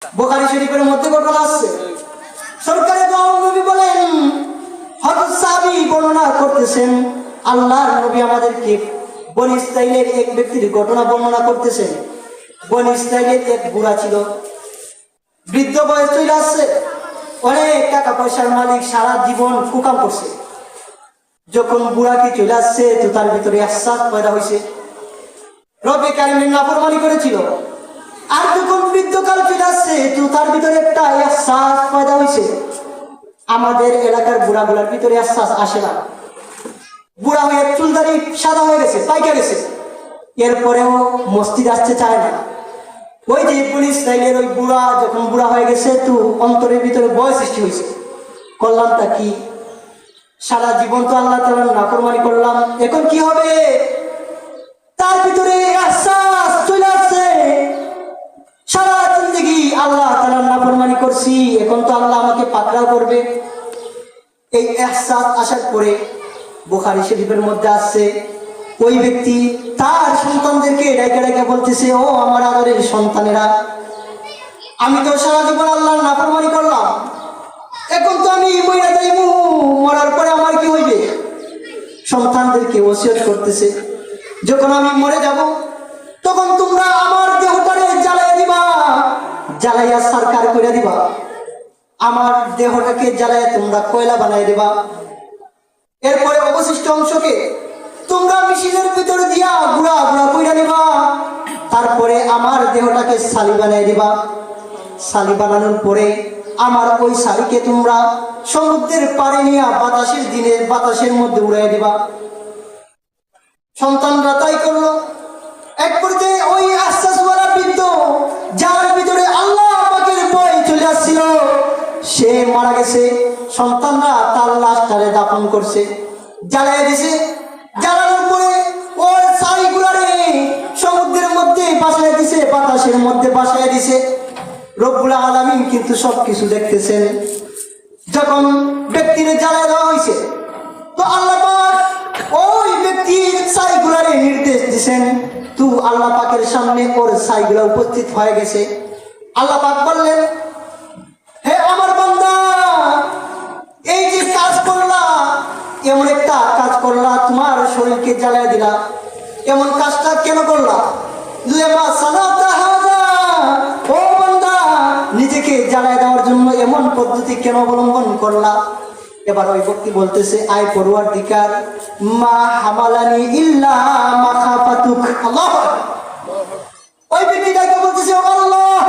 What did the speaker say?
বুখারী শরীফের মধ্যে ঘটনা আছে। সরকারে দু আলম নবী বলেন, হযরত সাহাবী বর্ণনা করতেছেন, আল্লাহর নবী আমাদেরকে বনী ইসরাইলের এক ব্যক্তির ঘটনা বর্ণনা করতেছেন। বনী ইসরাইলের এক বুড়া ছিল, বৃদ্ধ বয়স চলে আসছে, অনেক টাকা পয়সার মালিক, সারা জীবন কুকাম করছে। যখন বুড়াকে চলে আসছে তো তার ভিতরে আহসাস পয়দা হয়েছে, রব্বে কারিমের নাফরমানি করেছিল। আর যখন বৃদ্ধকাল চলে আসছে তো তার ভিতরে একটা আহসাস পয়দা হয়েছে, আমাদের এলাকার বুড়াগুলার ভিতরে আহসাস আসে না। বুড়া হয়ে চুলদারি সাদা হয়ে গেছে, পাইকা গেছে, এরপরেও মসজিদ আসতে চায় না। ওই যে বনী ইসরাইলের ওই বুড়া যখন বুড়া হয়ে গেছে তো অন্তরের ভিতরে ভয় সৃষ্টি হয়েছে, করলামটা কি, সারা জীবন তো আল্লাহ তাআলার নাফরমানি করলাম, এখন কি হবে? তার ভিতরে আহসাস চলে আসছে, সারা জিন্দেগি আল্লাহ তাআলার নাফরমানি করছি, এখন তো আল্লাহ আমাকে পাকড়াও করবে। এই আহসাস আসার পরে বুখারী শরীফের মধ্যে আসছে, ওই ব্যক্তি তার সন্তানদেরকে ডেকে ডেকে বলতেছে, ও আমার আদরের সন্তানেরা, আমি তো সারা জীবন আল্লাহর নাফরমানি করলাম, এখন তো আমি মইরা যাইবো, মরার পরে আমার কি হইবে? সন্তানদেরকে ওসিয়ত করতেছে, যখন আমি মরে যাব তখন তোমরা আমার দেহটারে জ্বালাইয়া দিবা, জ্বালাইয়া সরকার করে দিবা, আমার দেহটাকে জ্বালাইয়া তোমরা কয়লা বানাই দিবা, এরপরে অবশিষ্ট অংশকে তোমরা মেশিনের ভিতরে দিয়া গুড়া গুড়া কইরা নিবা, তারপরে আমার দেহটাকে সালি বানাই দিবা, সালি বানানোর পরে আমার ওই সালিকে তোমরা সমুদ্রের পাড়ে নিয়ে বাতাসের দিনে বাতাসের মধ্যে উড়াই দিবা। সন্তানরা তাই করলো। এক পর্যায়ে ওই আশ্বাসওয়ালা বৃদ্ধ, যার ভিতরে আল্লাহ পাকের ভয় চলে আসছিল, সে মারা গেছে। সন্তানরা তার লাশটারে দাফন করছে, জ্বালিয়ে দিছে। জ্বালানোর পরে ওর ছাইগুলারে সমুদ্রের মধ্যে বাসায় দিছে, বাতাসের মধ্যে বাসায় দিছে। রব্বুল আলামিন কিন্তু সবকিছু দেখতেছেন। যখন ব্যক্তির জ্বালায় দেওয়া হয়েছে তো আল্লাহ পাক ওই ব্যক্তির ছাইগুলারে নির্দেশ দিছেন, তুই আল্লাহ পাকের সামনে ওর ছাইগুলা উপস্থিত হয়ে গেছে। আল্লাহ পাক বললেন, হে আমার বান্দা, এই যে কাজ করলা, এমন একটা কাজ করলা, তোমার শরীরকে জ্বালায় দিলা, এমন কাজটা কেন করলা? লেমা সানাতা হাযা, ও বান্দা, নিজেকে জ্বালায় দেওয়ার জন্য এমন পদ্ধতি কেন অবলম্বন করলা? এবার ওই ব্যক্তি বলতেছে, আয় পরওয়ারদিগার, মা হামালানি ইল্লা মাখাফাতুক। আল্লাহু আকবার। ওই ব্যক্তিটাকে বলতেছে, ও আল্লাহ,